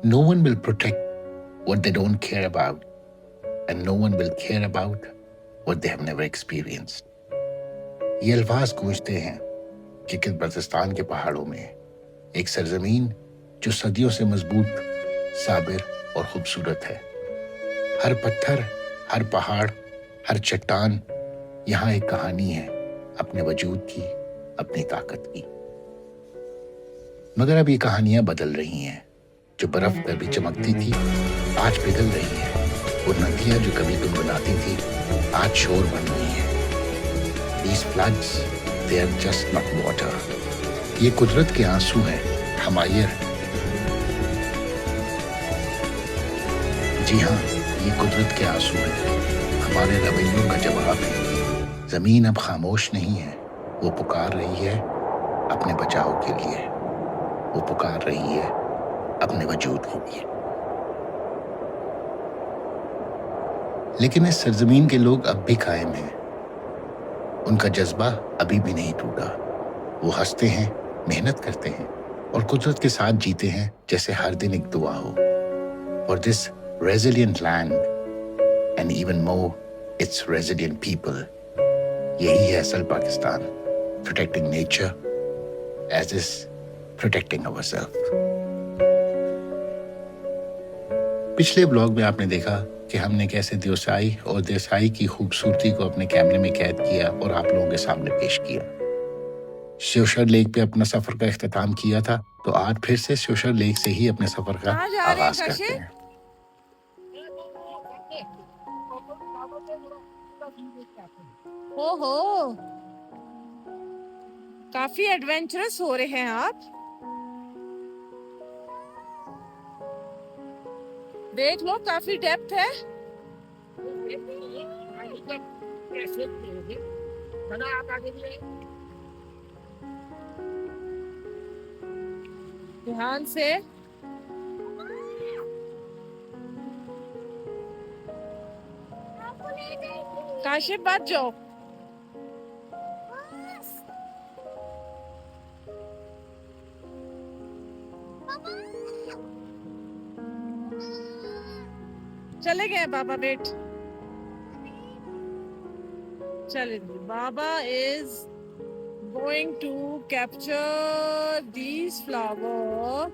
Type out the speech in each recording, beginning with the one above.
No one will protect what they don't care about, and no one will care about what they have never experienced. ये अल्फाज गूंजते हैं कि बल्तिस्तान के पहाड़ों में एक सरजमीन जो सदियों से मजबूत, साबिर और खूबसूरत है। हर पत्थर, हर पहाड़, हर चट्टान यहाँ एक कहानी है अपने वजूद की, अपनी ताकत की। मगर अब ये कहानियां बदल रही हैं। जो बर्फ पर भी चमकती थी आज पिघल रही है। वो नदियां जो कभी गुनगुनाती थी आज शोर बन रही हैं। These floods, they are just not water. ये कुदरत के आंसू हैं, हमायर। जी हाँ, ये कुदरत के आंसू हैं, हमारे रवैयों का जवाब है। जमीन अब खामोश नहीं है, वो पुकार रही है अपने बचाव के लिए, वो पुकार रही है अपने वजूद के लिए। लेकिन इस सरजमीन के लोग अब भी कायम हैं। उनका जज्बा अभी भी नहीं टूटा। वो हंसते हैं, मेहनत करते हैं और कुदरत के साथ जीते हैं जैसे हर दिन एक दुआ हो। For this resilient land and even more its resilient people, यही है असल Pakistan, protecting nature as is protecting ourselves. पिछले ब्लॉग में आपने देखा कि हमने कैसे देसाई और देसाई की खूबसूरती को अपने कैमरे में कैद किया और आप लोगों के सामने पेश किया। श्योशर लेक पे अपना सफर का इख्तिताम किया था, तो आज फिर से श्योशर लेक से ही अपने सफर का आगाज करते हैं। ओहो, काफी एडवेंचरस हो रहे हैं आप। देख लो, काफी डेप्थ है। ध्यान से। काशिफ बात जाओ। चले गए बाबा, वेट। चले, बाबा is going to capture these flowers.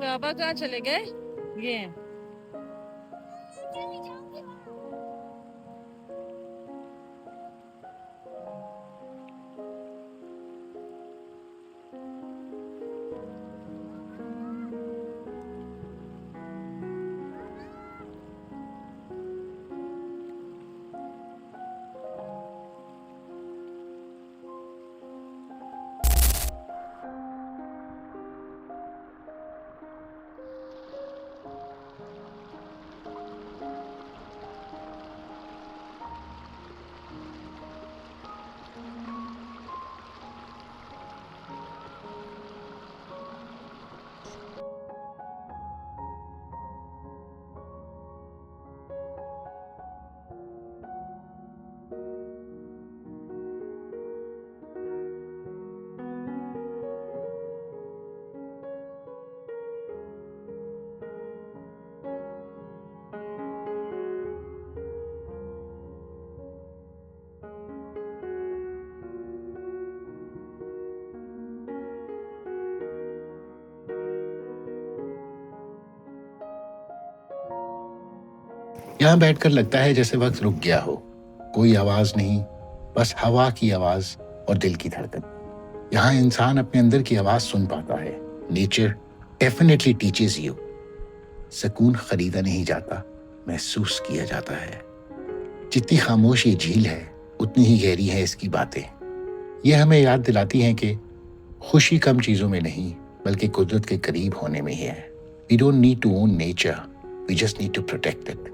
बाबा कहाँ चले गए? ये यहाँ बैठकर लगता है जैसे वक्त रुक गया हो। कोई आवाज नहीं, बस हवा की आवाज और दिल की धड़कन। यहाँ इंसान अपने अंदर की आवाज सुन पाता है। Nature definitely teaches you. सुकून खरीदा नहीं जाता, महसूस किया जाता है। जितनी खामोश ये झील है उतनी ही गहरी है इसकी बातें। ये हमें याद दिलाती हैं कि खुशी कम चीजों में नहीं बल्कि कुदरत के करीब होने में ही है। We don't need to own nature, we just need to protect it.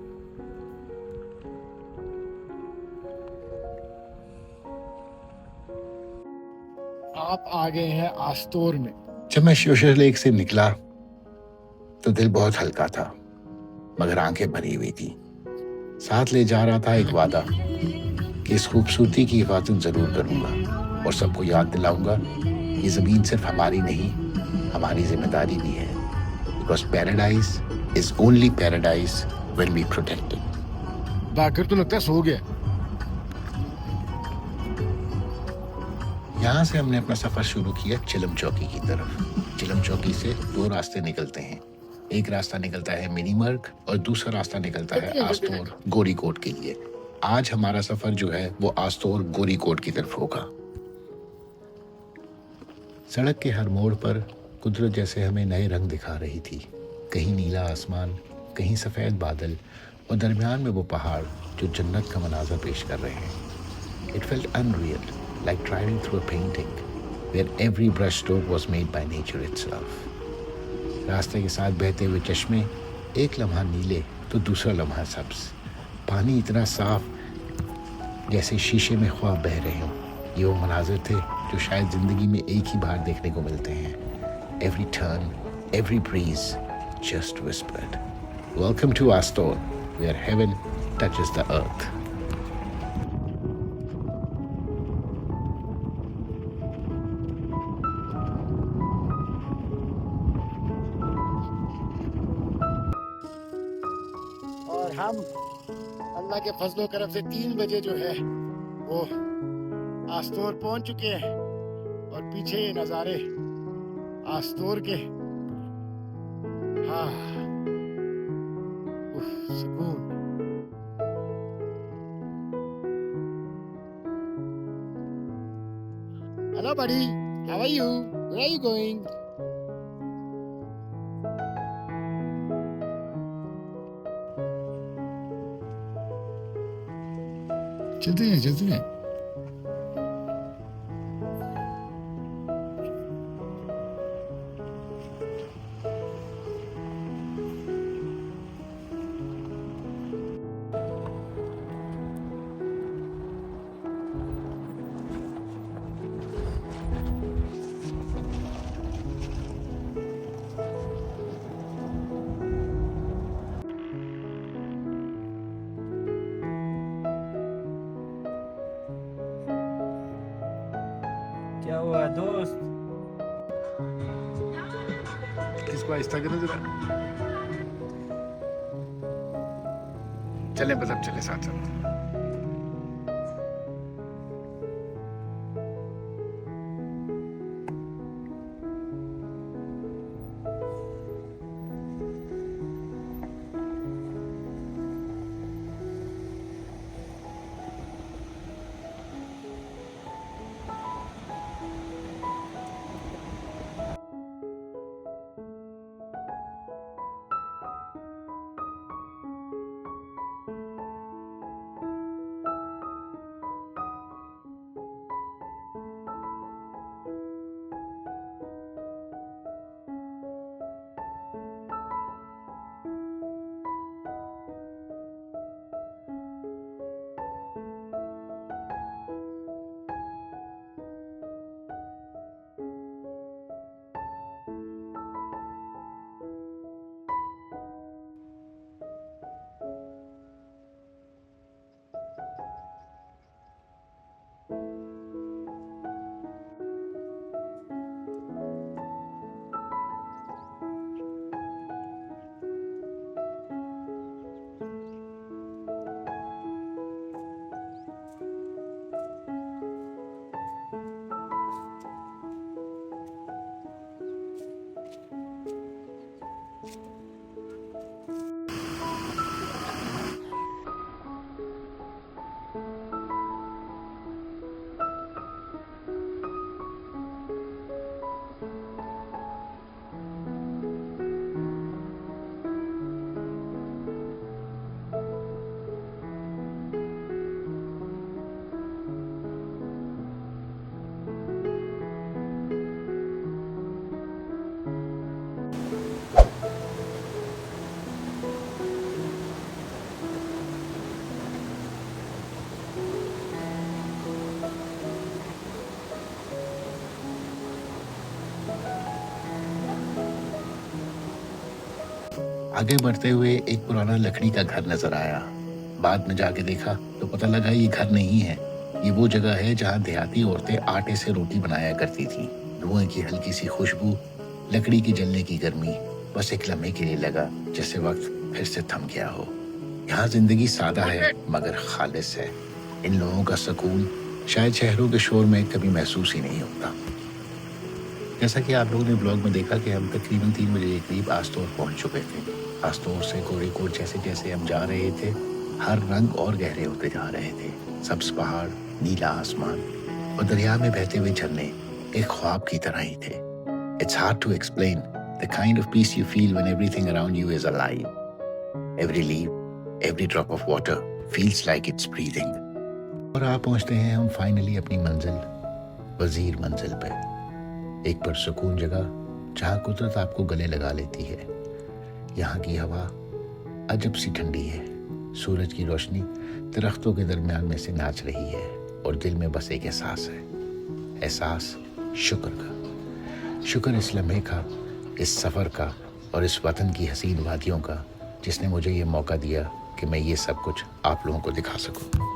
आप आ गए हैं आस्तोर में। जब मैं श्योशर लेक से निकला तो दिल बहुत हल्का था, मगर आंखें भरी हुई थी। साथ ले जा रहा था एक वादा कि इस खूबसूरती की हिफाजत ज़रूर करूँगा और सबको याद दिलाऊँगा ये ज़मीन सिर्फ हमारी नहीं, हमारी ज़िम्मेदारी भी है। Because paradise is only paradise when we protect it. भागकर तो लगता है सो गया। यहाँ से हमने अपना सफ़र शुरू किया चिलम चौकी की तरफ। चिलम चौकी से 2 रास्ते निकलते हैं। एक रास्ता निकलता है मिनीमर्ग और दूसरा रास्ता निकलता है आस्तोर गोरीकोट के लिए। आज हमारा सफ़र जो है वो आस्तोर गोरीकोट की तरफ होगा। सड़क के हर मोड़ पर कुदरत जैसे हमें नए रंग दिखा रही थी। कहीं नीला आसमान, कहीं सफ़ेद बादल और दरमियान में वो पहाड़ जो जन्नत का मनाज़र पेश कर रहे हैं। It felt unreal, like driving through a painting, where every brushstroke was made by nature itself. रास्ते के साथ बहते हुए चश्मे, एक लम्हा नीले तो दूसरा लम्हा सब्ज। पानी इतना साफ जैसे शीशे में ख्वाब बह रहे हों। ये वो मनाजिर थे जो शायद ज़िंदगी में एक ही बार देखने को मिलते हैं। Every turn, every breeze just whispered, "Welcome to Astor, where heaven touches the earth." और हम अल्लाह के फजलो करम से 3 बजे जो है वो आस्तोर पहुंच चुके हैं और पीछे ये नज़ारे आस्तोर के। हाँ, उफ, सुकून। Hello buddy, how are you? Where are you going? चलते हैं चलते हैं। क्या हुआ दोस्त? इसको आहिस्ता करो जरा। चले बस, अब चले साथ साथ। आगे बढ़ते हुए एक पुराना लकड़ी का घर नजर आया। बाद में जाके देखा तो पता लगा ये घर नहीं है, ये वो जगह है जहाँ देहाती औरतें आटे से रोटी बनाया करती थी। धुएं की हल्की सी खुशबू, लकड़ी की जलने की गर्मी, बस एक लम्हे के लिए लगा जैसे वक्त फिर से थम गया हो। यहाँ जिंदगी सादा है मगर खालिस है। इन लोगों का सुकून शायद शहरों के शोर में कभी महसूस ही नहीं होता। जैसा कि आप लोगों ने ब्लॉग में देखा कि हम तकरीबन 3 बजे के करीब आस्तोर पहुंच चुके थे। आस्तोर से कोरिकोट जैसे जैसे हम जा रहे थे, हर रंग और गहरे होते जा रहे थे। सब्ज पहाड़, नीला आसमान और दरिया में बहते हुए झरने एक ख्वाब की तरह ही थे। It's hard to explain the kind of peace you feel when everything around you is alive. Every leaf, every drop of water feels like it's breathing. और आप पहुंचते हैं हम फाइनली अपनी मंजिल, वजीर मंजिल पे। एक पुरसुकून जगह जहाँ कुदरत आपको गले लगा लेती है। यहाँ की हवा अजब सी ठंडी है। सूरज की रोशनी दरख्तों के दरमियान में से नाच रही है और दिल में बस एक एहसास है, एहसास शुक्र का। शुक्र इस लम्हे का, इस सफ़र का और इस वतन की हसीन वादियों का जिसने मुझे ये मौका दिया कि मैं ये सब कुछ आप लोगों को दिखा सकूं।